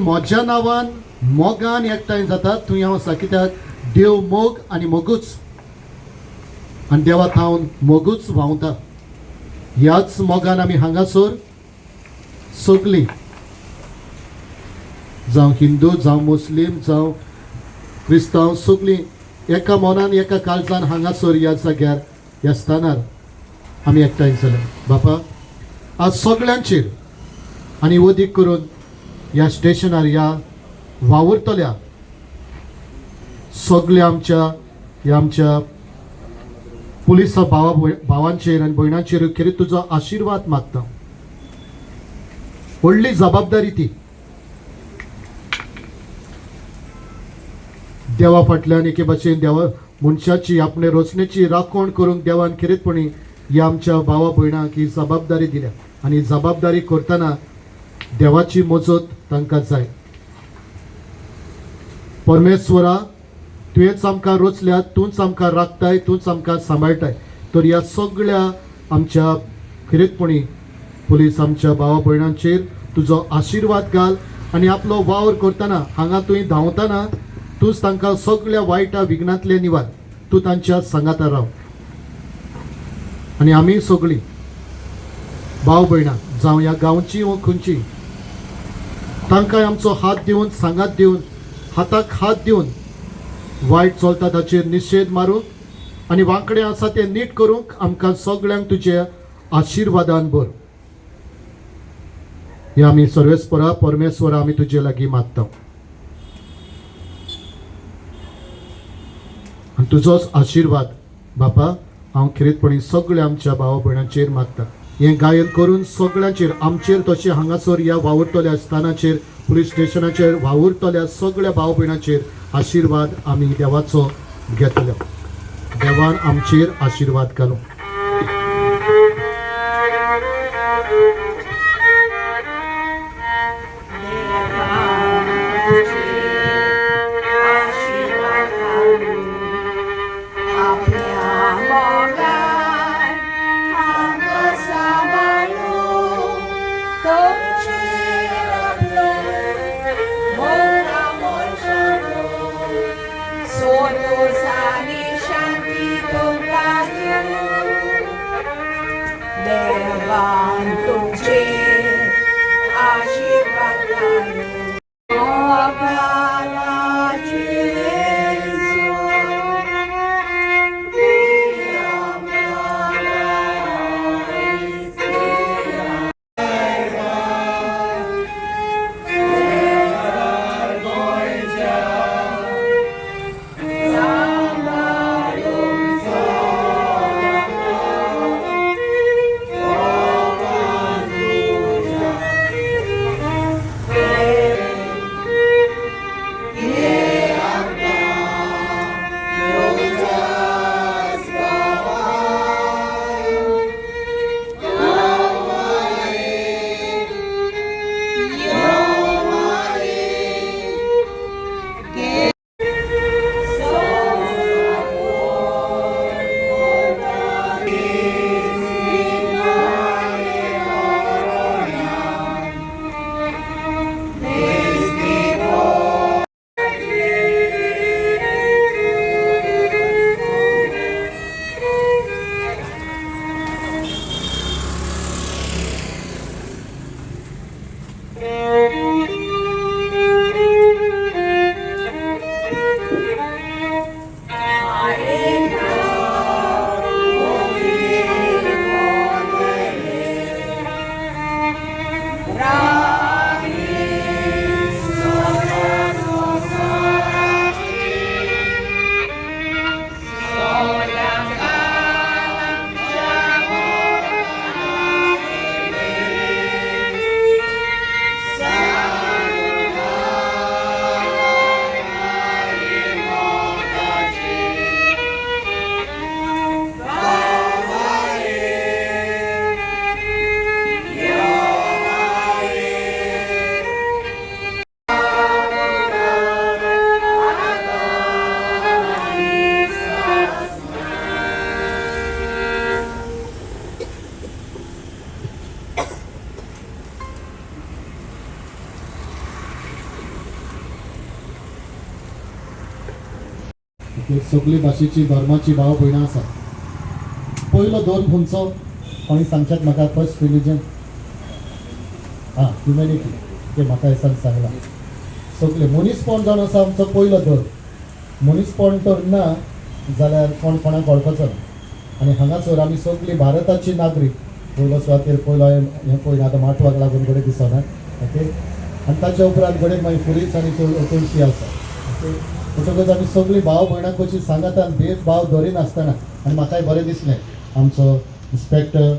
म्हज्या नांवान मोगान एकठांय जातात थंय हांव आसा, कित्याक देव मोग आनी मोगूच, आनी देवा हांव मोगूच व्हांवता. ह्याच मोगान आमी हांगासर सगळीं, जावं हिंदू जावं मुस्लीम जावं क्रिस्तांव, सगळीं एका मनान एका काळजान हांगासर ह्या जाग्यार ह्या स्थानार आमी एकठांय जाले. बापा, आज सगळ्यांचेर आनी अदीक करून ह्या स्टेशनार ह्या वावुरतल्या सगळ्या आमच्या पुलीस भावांचेर आनी भयणांचेर खरें तुजो आशिर्वाद मागता. व्हडली जबाबदारी ती देवा फाटल्यान एके भाशेन देवा मनशाची आपणे रचनेची राखण करूंक देवान खरेंचपणी ह्या आमच्या भावा भयणांक ही जबाबदारी दिल्या, आनी जबाबदारी करतना देवाची मजत तांकां जाय. परमेश्वरा, तुवेंच आमकां रचल्यात, तूंच आमकां राखताय, तूंच आमकां सांबाळटाय. तर ह्या सगळ्या आमच्या खरेंचपणी पुलीस आमच्या भावा भयणांचेर तुजो आशिर्वाद घाल, आनी आपलो वावर करतना हांगा तुवें धांवतना तूंच तांकां सगळ्या वायटा विघ्नांतले निवार. तूं तांच्या सांगाता राव, आनी आमी सगळीं भाव भयणां जावं ह्या गांवची वा खंयची, तांकां आमचो हात दिवन सांगात दिवन हाताक हात दिवन वायट चलता ताचेर निशेध मारूंक आनी वांकडे आसा तें नीट करूंक आमकां सगळ्यांक तुज्या आशिर्वादान भर. हे आमी सर्वेस्परा परमेश्वरा आमी तुजे लागीं मागता, आनी तुजोच आशिर्वाद बापा हांव खरेंचपणी सगळ्या आमच्या भावा भयणांचेर मागता. हें गायन करून सगळ्यांचेर, आमचेर तशें हांगासर ह्या वावुरतल्या स्थानाचेर पुलीस स्टेशनाचेर वावुरतल्या सगळ्या भाव भयणांचेर आशिर्वाद आमी देवाचो घेतलो. देवान आमचेर आशिर्वाद घालूं. देवान तुमचे ओके सगळी भाशेची धर्माची भाव भयणां आसा पयलो धर्म खंयचो कोणी सांगशात म्हाका फर्स्ट रिलीजन हां ह्युमॅनिटी ते म्हाका दिसान सांगला सगळे मनीसपण जावन आसा आमचो पयलो धर्म मनीसपण तर ना जाल्यार कोण कोणाक कळपाचो ना आनी हांगासर आमी सगळीं भारताची नागरीक पयलो सुवातेर पयलो हें पळयना आतां माटवाक लागून गडे दिसना ओके आनी ताच्या उपरांत गडे मागीर पुलीस आनी तुळशी आसा ओके म्हणटकच आमी सगळीं भाव भयणांक कशी सांगात आनी भेदभाव धरिनासतना आनी म्हाकाय बरें दिसलें आमचो इन्स्पेक्टर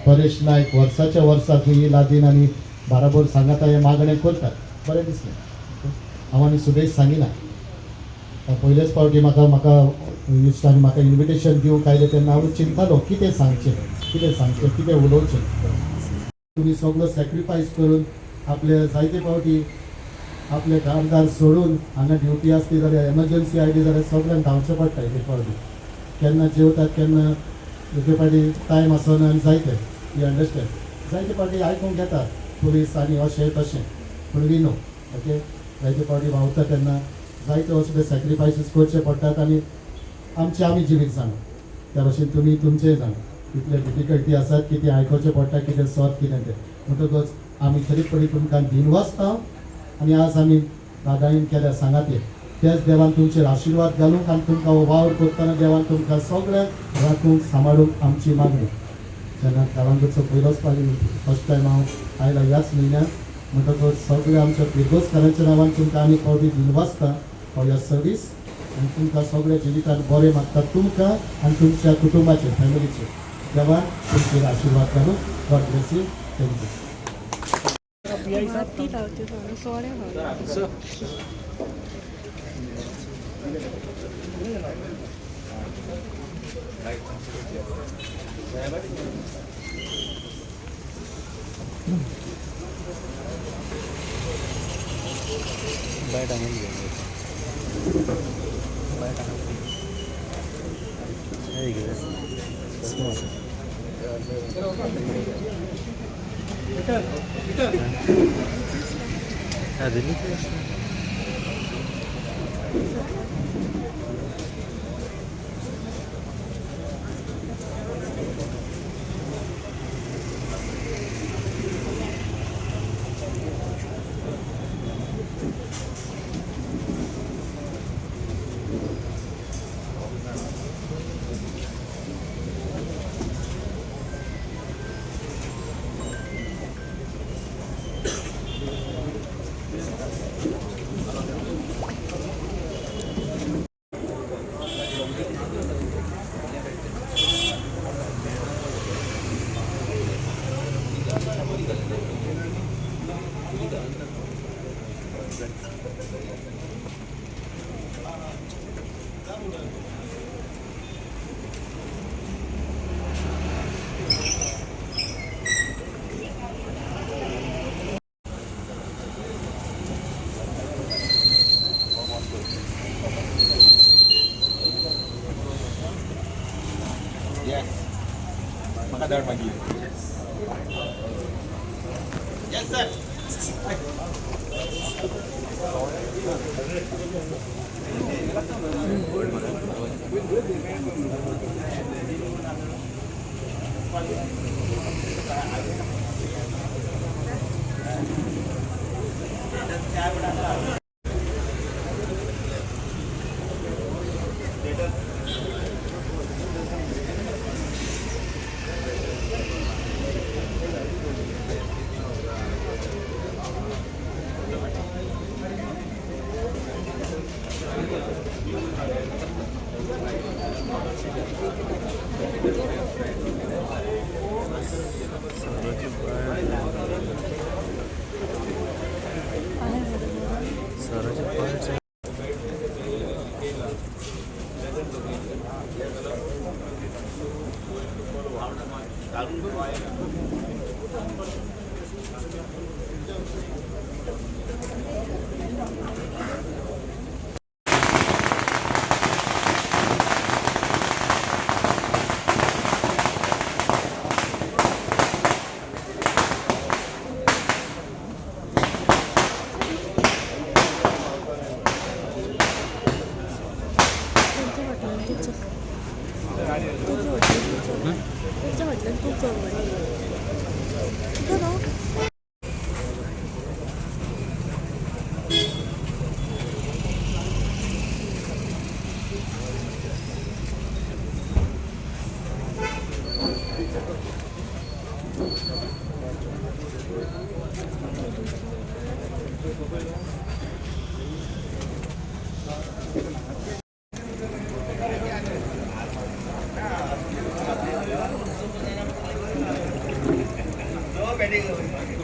परेश नायक वर्साच्या वर्सा खंय लादीन आनी बाराबर सांगाता हें मागणें करतात बरें दिसलें हांव आनी सुदेश सांगिना पयलेच फावटी म्हाका इश्टांनी म्हाका इन्विटेशन दिवंक आयलें तेन्ना हांव चिंतालो कितें सांगचें कितें उलोवचें तुमी सगळो सॅक्रिफायस करून आपले जायते फावटी आपले घरदार सोडून हांगा ड्युटी आसली जाल्यार एमर्जन्सी आयली जाल्यार सगळ्यांक धांवचें पडटा एक फावटी केन्ना जेवतात केन्ना एक फावटी टायम आसना आनी जायते यू अंडरस्टँड जायते फावटी आयकूंक येता पुलीस आनी अशें तशें पूण वी नो ओके जायते फावटी भावता तेन्ना जायते असले सॅक्रिफायसीस करचे पडटात आनी आमी जिवीत जाणा त्या भाशेन तुमी तुमचेंय जाणा कितले डिफिकल्टी आसात कितें आयकोचें पडटा कितें सॉल्व कितें तें म्हणटकच आमी तरी पडी तुमकां दिनवासता आनी आज आमी दादाईन केल्या सांगात तेच देवान तुमचेर आशिर्वाद घालूंक आनी तुमकां हो वावर करतना देवान तुमकां सगळ्यांक राखूंक सांबाळूंक आमची मागणी जेन्ना काळंगूटचो पयलोच फर्स्ट टायम हांव आयला ह्याच म्हयन्यात म्हणटकच सगळे आमच्या किर्गोस्कारांच्या नांवान तुमकां आमी फावटी दिनवासता फॉर युअर सर्वीस आनी तुमकां सगळ्या जिवितांत बरें मागता तुमकां आनी तुमच्या कुटुंबाचेर फॅमिलीचेर देवान तुमचेर आशिर्वाद घालूं गॉड ब्लेस यू थँक्यू బయట అది Maka dar pagi. Yes sir. जो बैठेगा